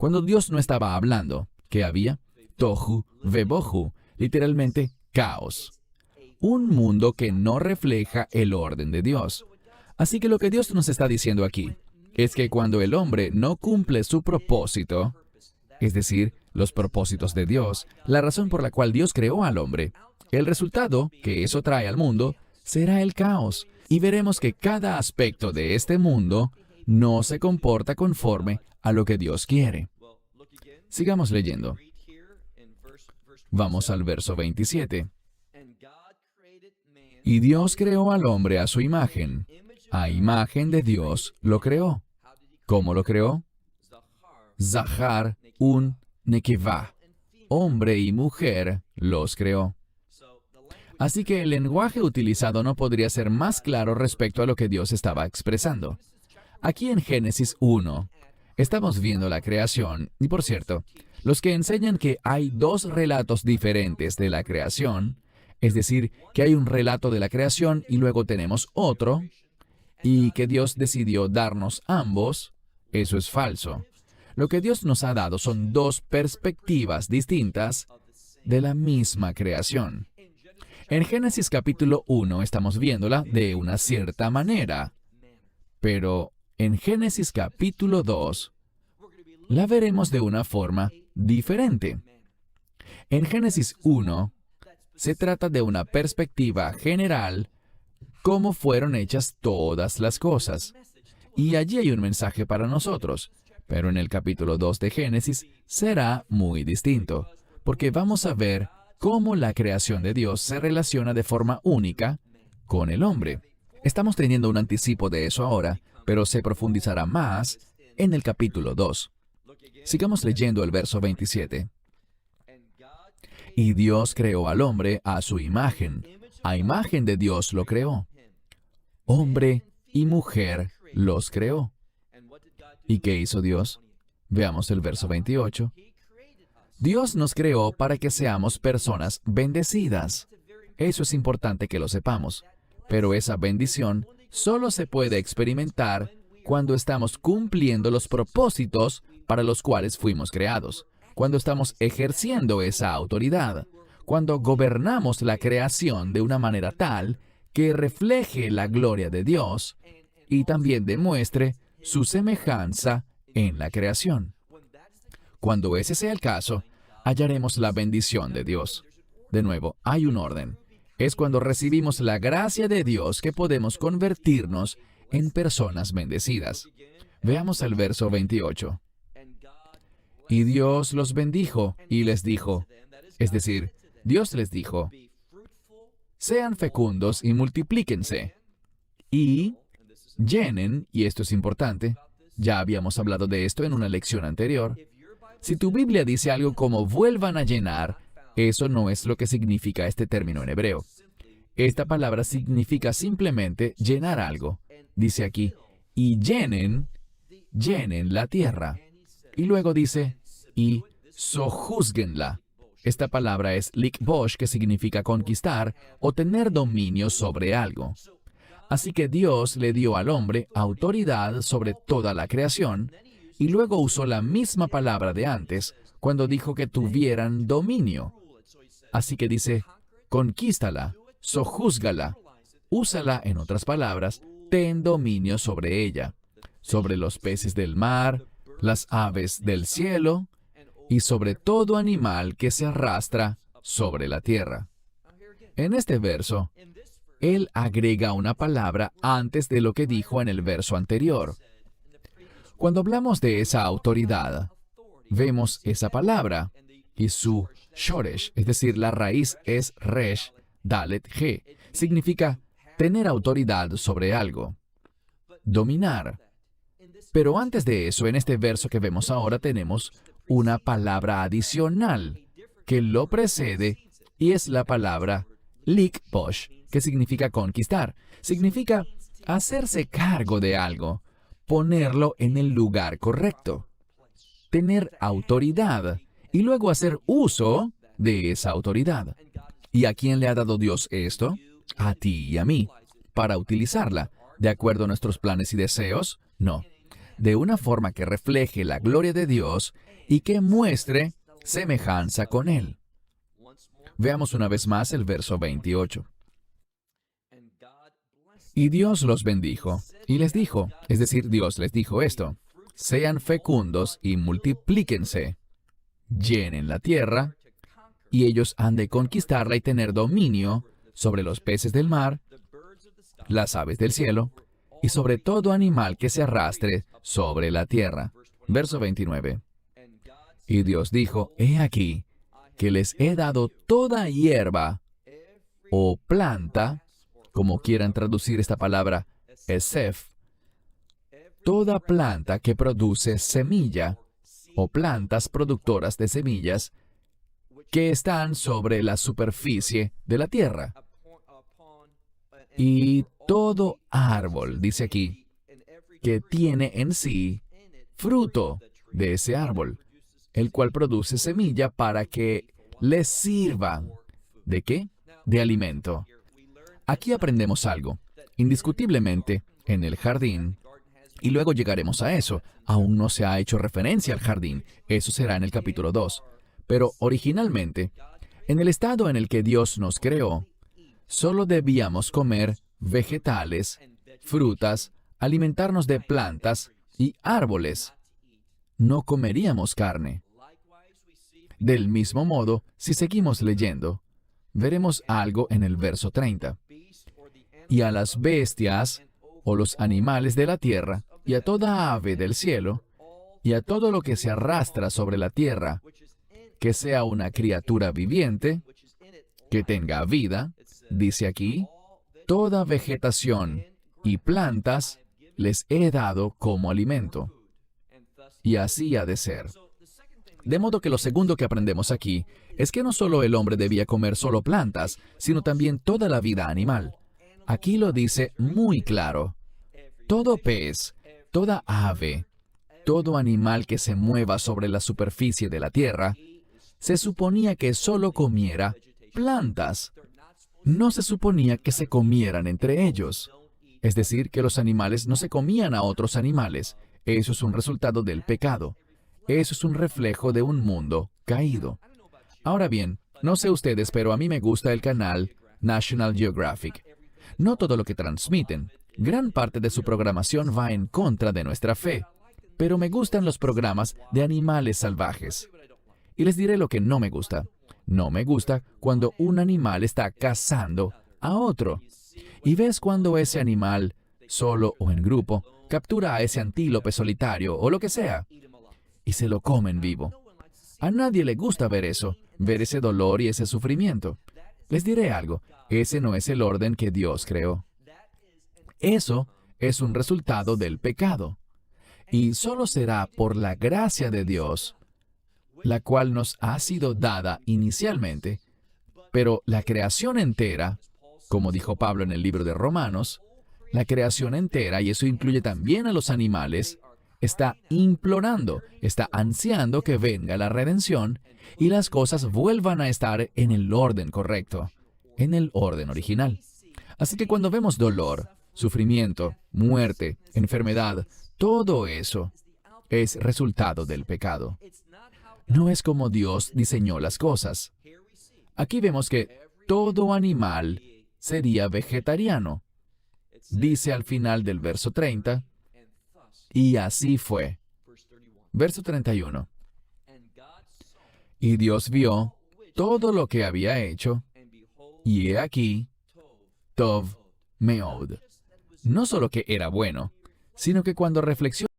Cuando Dios no estaba hablando, ¿qué había? Tohu vebohu, literalmente caos. Un mundo que no refleja el orden de Dios. Así que lo que Dios nos está diciendo aquí es que cuando el hombre no cumple su propósito, es decir, los propósitos de Dios, la razón por la cual Dios creó al hombre, el resultado que eso trae al mundo será el caos. Y veremos que cada aspecto de este mundo no se comporta conforme a lo que Dios quiere. Sigamos leyendo. Vamos al verso 27. Y Dios creó al hombre a su imagen. A imagen de Dios lo creó. ¿Cómo lo creó? Zahar un nekevá. Hombre y mujer los creó. Así que el lenguaje utilizado no podría ser más claro respecto a lo que Dios estaba expresando. Aquí en Génesis 1, estamos viendo la creación. Y por cierto, los que enseñan que hay dos relatos diferentes de la creación, es decir, que hay un relato de la creación y luego tenemos otro, y que Dios decidió darnos ambos, eso es falso. Lo que Dios nos ha dado son dos perspectivas distintas de la misma creación. En Génesis capítulo 1 estamos viéndola de una cierta manera, pero en Génesis capítulo 2 la veremos de una forma diferente. En Génesis 1 se trata de una perspectiva general, cómo fueron hechas todas las cosas. Y allí hay un mensaje para nosotros, pero en el capítulo 2 de Génesis será muy distinto, porque vamos a ver cómo la creación de Dios se relaciona de forma única con el hombre. Estamos teniendo un anticipo de eso ahora, pero se profundizará más en el capítulo 2. Sigamos leyendo el verso 27. Y Dios creó al hombre a su imagen. A imagen de Dios lo creó. Hombre y mujer los creó. ¿Y qué hizo Dios? Veamos el verso 28. Dios nos creó para que seamos personas bendecidas. Eso es importante que lo sepamos. Pero esa bendición solo se puede experimentar cuando estamos cumpliendo los propósitos para los cuales fuimos creados. Cuando estamos ejerciendo esa autoridad. Cuando gobernamos la creación de una manera tal que refleje la gloria de Dios y también demuestre su semejanza en la creación. Cuando ese sea el caso, hallaremos la bendición de Dios. De nuevo, hay un orden. Es cuando recibimos la gracia de Dios que podemos convertirnos en personas bendecidas. Veamos el verso 28. Y Dios los bendijo y les dijo, es decir, Dios les dijo, sean fecundos y multiplíquense, y llenen, y esto es importante, ya habíamos hablado de esto en una lección anterior. Si tu Biblia dice algo como vuelvan a llenar, eso no es lo que significa este término en hebreo. Esta palabra significa simplemente llenar algo. Dice aquí, y llenen la tierra. Y luego dice, y sojuzguenla. Esta palabra es likbosh, que significa conquistar o tener dominio sobre algo. Así que Dios le dio al hombre autoridad sobre toda la creación, y luego usó la misma palabra de antes cuando dijo que tuvieran dominio. Así que dice, conquístala, sojúzgala, úsala, en otras palabras, ten dominio sobre ella, sobre los peces del mar, las aves del cielo, y sobre todo animal que se arrastra sobre la tierra. En este verso, Él agrega una palabra antes de lo que dijo en el verso anterior. Cuando hablamos de esa autoridad, vemos esa palabra y su shoresh, es decir, la raíz es resh, dalet, he. Significa tener autoridad sobre algo, dominar. Pero antes de eso, en este verso que vemos ahora, tenemos una palabra adicional que lo precede y es la palabra likbosh, que significa conquistar. Significa hacerse cargo de algo, ponerlo en el lugar correcto, tener autoridad y luego hacer uso de esa autoridad. ¿Y a quién le ha dado Dios esto? A ti y a mí. ¿Para utilizarla de acuerdo a nuestros planes y deseos? No. De una forma que refleje la gloria de Dios y que muestre semejanza con él. Veamos una vez más el verso 28. Y Dios los bendijo, y les dijo, es decir, Dios les dijo esto: sean fecundos y multiplíquense, llenen la tierra, y ellos han de conquistarla y tener dominio sobre los peces del mar, las aves del cielo, y sobre todo animal que se arrastre sobre la tierra. Verso 29. Y Dios dijo, he aquí, que les he dado toda hierba o planta, como quieran traducir esta palabra, esef, toda planta que produce semilla, o plantas productoras de semillas, que están sobre la superficie de la tierra. Y todo árbol, dice aquí, que tiene en sí fruto de ese árbol, el cual produce semilla para que les sirva. ¿De qué? De alimento. Aquí aprendemos algo. Indiscutiblemente, en el jardín, y luego llegaremos a eso, aún no se ha hecho referencia al jardín, eso será en el capítulo 2. Pero originalmente, en el estado en el que Dios nos creó, solo debíamos comer vegetales, frutas, alimentarnos de plantas y árboles. No comeríamos carne. Del mismo modo, si seguimos leyendo, veremos algo en el verso 30. Y a las bestias, o los animales de la tierra, y a toda ave del cielo, y a todo lo que se arrastra sobre la tierra, que sea una criatura viviente, que tenga vida, dice aquí, toda vegetación y plantas les he dado como alimento. Y así ha de ser. De modo que lo segundo que aprendemos aquí es que no solo el hombre debía comer solo plantas, sino también toda la vida animal. Aquí lo dice muy claro. Todo pez, toda ave, todo animal que se mueva sobre la superficie de la tierra, se suponía que solo comiera plantas. No se suponía que se comieran entre ellos. Es decir, que los animales no se comían a otros animales. Eso es un resultado del pecado. Eso es un reflejo de un mundo caído. Ahora bien, no sé ustedes, pero a mí me gusta el canal National Geographic. No todo lo que transmiten. Gran parte de su programación va en contra de nuestra fe. Pero me gustan los programas de animales salvajes. Y les diré lo que no me gusta. No me gusta cuando un animal está cazando a otro. Y ves cuando ese animal, solo o en grupo, captura a ese antílope solitario o lo que sea, y se lo comen vivo. A nadie le gusta ver eso, ver ese dolor y ese sufrimiento. Les diré algo, ese no es el orden que Dios creó. Eso es un resultado del pecado. Y solo será por la gracia de Dios, la cual nos ha sido dada inicialmente, pero la creación entera, como dijo Pablo en el libro de Romanos, la creación entera, y eso incluye también a los animales, está implorando, está ansiando que venga la redención y las cosas vuelvan a estar en el orden correcto, en el orden original. Así que cuando vemos dolor, sufrimiento, muerte, enfermedad, todo eso es resultado del pecado. No es como Dios diseñó las cosas. Aquí vemos que todo animal sería vegetariano. Dice al final del verso 30, y así fue. Verso 31. Y Dios vio todo lo que había hecho, y he aquí, Tov Meod. No solo que era bueno, sino que cuando reflexionamos